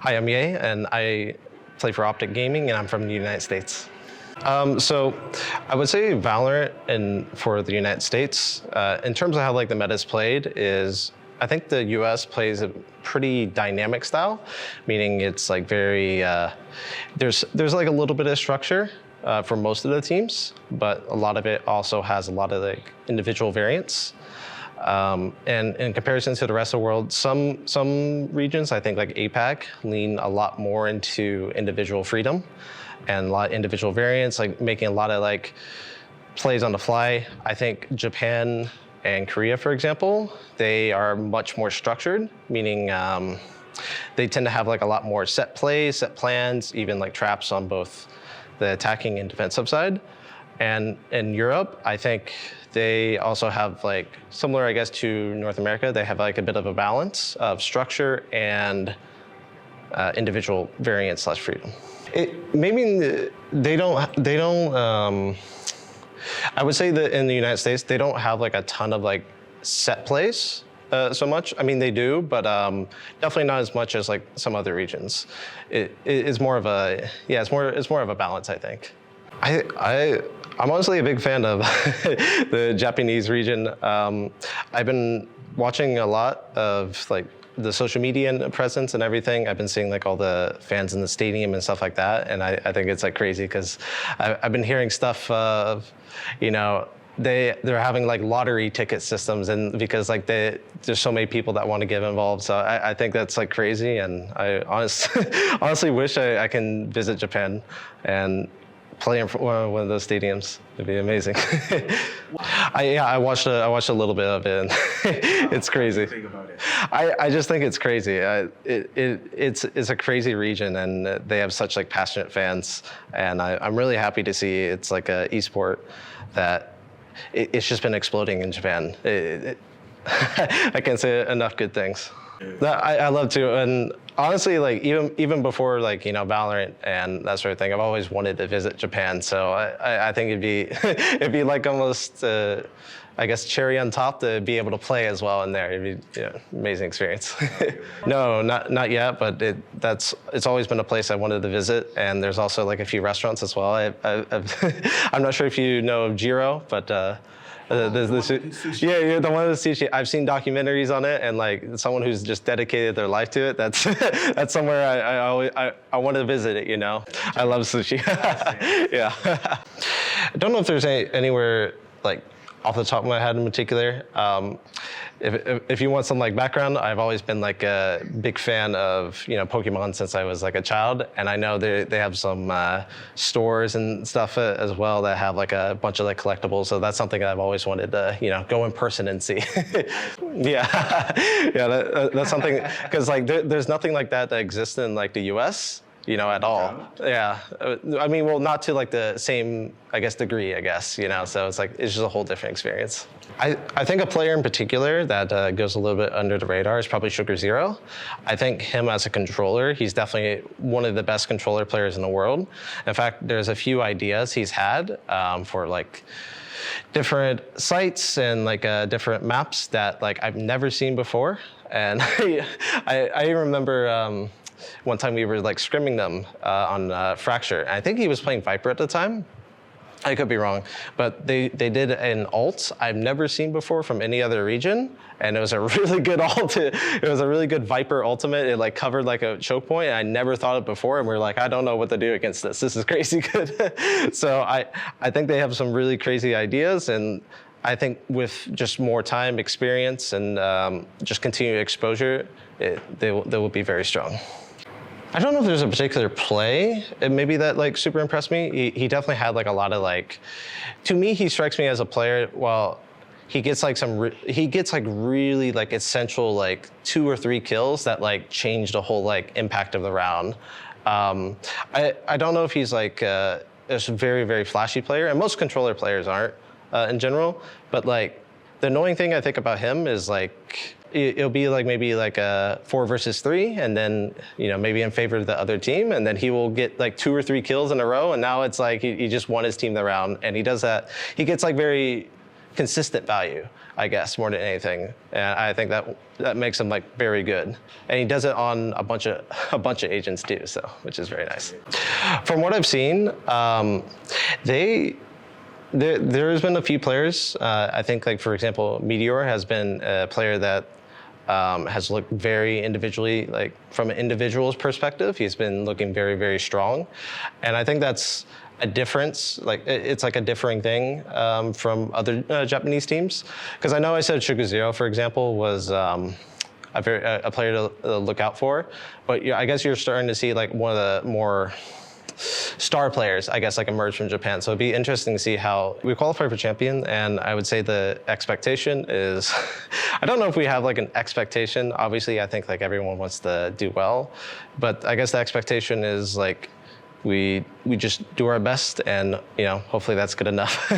Hi, I'm Ye, and I play for Optic Gaming, and I'm from the United States. So I would say Valorant for the United States, in terms of how like the meta is played, is I think the US plays a pretty dynamic style, meaning it's like very, there's like a little bit of structure for most of the teams, but a lot of it also has a lot of like individual variants. And in comparison to the rest of the world, some regions, I think like APAC, lean a lot more into individual freedom and a lot of individual variants, like making a lot of like plays on the fly. I think Japan and Korea, for example, they are much more structured, meaning they tend to have like a lot more set plays, set plans, even like traps on both the attacking and defensive side. And in Europe, I think they also have like, similar I guess to North America, they have like a bit of a balance of structure and individual variance / freedom. Maybe they don't, I would say that in the United States, they don't have like a ton of like set plays so much. I mean, they do, but definitely not as much as like some other regions. It's more of a, yeah, it's more of a balance, I think. I'm honestly a big fan of the Japanese region. I've been watching a lot of like the social media presence and everything. I've been seeing like all the fans in the stadium and stuff like that, and I think it's like crazy because I've been hearing stuff of, you know, they're having like lottery ticket systems, and because like there's so many people that want to get involved. So I think that's like crazy, and I honestly wish I can visit Japan and play in one of those stadiums. It'd be amazing. I watched a little bit of it, and it's crazy. What do you think about it? I just think it's crazy. It's a crazy region, and they have such like passionate fans, and I'm really happy to see it's like a esport that it's just been exploding in Japan. I can't say enough good things. I love to, and honestly, like even before like, you know, Valorant and that sort of thing, I've always wanted to visit Japan. So I think it'd be like almost I guess cherry on top to be able to play as well in there. It'd be amazing experience. No, not yet, but it's always been a place I wanted to visit, and there's also like a few restaurants as well. I'm not sure if you know of Jiro, but. The one with the sushi. I've seen documentaries on it, and like someone who's just dedicated their life to it. That's somewhere I want to visit it. You know, I love sushi. Yeah. I don't know if there's anywhere like off the top of my head in particular. If you want some like background, I've always been like a big fan of, you know, Pokemon since I was like a child, and I know they have some stores and stuff as well that have like a bunch of like collectibles. So that's something that I've always wanted to, you know, go in person and see. Yeah, that's something, because like there's nothing like that exists in like the U.S. You know, at all. Yeah, I mean, well, not to like the same, I guess, degree, I guess, you know, so it's like, it's just a whole different experience. I think a player in particular that goes a little bit under the radar is probably Sugar Zero. I think him as a controller, he's definitely one of the best controller players in the world. In fact, there's a few ideas he's had for like different sites and like different maps that like I've never seen before. And I remember, one time we were like scrimming them on Fracture. I think he was playing Viper at the time. I could be wrong, but they did an ult I've never seen before from any other region, and it was a really good ult. It was a really good Viper ultimate. It like covered like a choke point, and I never thought it before, and we were like, I don't know what to do against this. This is crazy good. So I think they have some really crazy ideas, and I think with just more time, experience, and just continued exposure, they will be very strong. I don't know if there's a particular play maybe that like super impressed me. He definitely had like a lot of like, to me, he strikes me as a player, well, he gets like really like essential like 2 or 3 kills that like change the whole like impact of the round. I don't know if he's like a very, very flashy player, and most controller players aren't in general, but like the annoying thing I think about him is like, it'll be like maybe like a 4 versus 3, and then, you know, maybe in favor of the other team, and then he will get like 2 or 3 kills in a row, and now it's like he just won his team the round, and he does that. He gets like very consistent value, I guess, more than anything. And I think that makes him like very good. And he does it on a bunch of agents too, so which is very nice. From what I've seen, there's been a few players. I think, like for example, Meteor has been a player that has looked very individually, like from an individual's perspective, he's been looking very, very strong. And I think that's a difference, like it's like a differing thing from other Japanese teams. Because I know I said Sugar Zero, for example, was a player to look out for. But yeah, I guess you're starting to see like one of the more star players, I guess, like emerge from Japan. So it'd be interesting to see how we qualify for champion. And I would say the expectation is, I don't know if we have like an expectation. Obviously, I think like everyone wants to do well, but I guess the expectation is like, we just do our best, and hopefully that's good enough.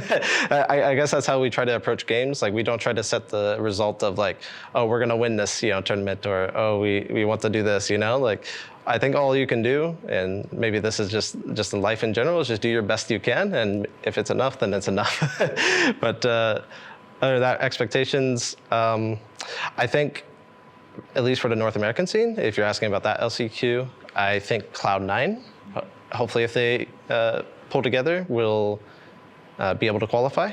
I guess that's how we try to approach games. Like we don't try to set the result of like, oh, we're gonna win this tournament, or oh, we want to do this. Like I think all you can do, and maybe this is just in life in general, is just do your best you can, and if it's enough, then it's enough. But other than that, expectations, I think, at least for the North American scene, if you're asking about that LCQ, I think Cloud9. Hopefully, if they pull together, we'll be able to qualify.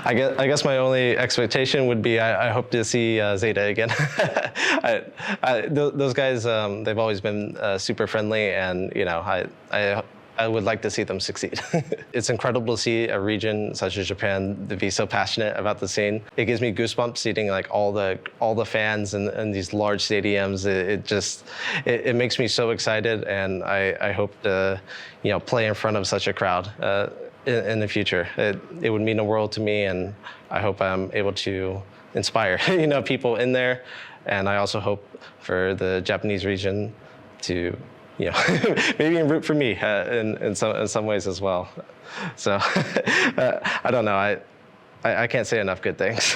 I guess my only expectation would be I hope to see Zeta again. Those guys, they've always been super friendly, and I would like to see them succeed. It's incredible to see a region such as Japan to be so passionate about the scene. It gives me goosebumps seeing like all the fans in these large stadiums. It makes me so excited, and I hope to play in front of such a crowd in the future. It would mean the world to me, and I hope I'm able to inspire people in there. And I also hope for the Japanese region to maybe root for me in some ways as well. So I don't know. I can't say enough good things.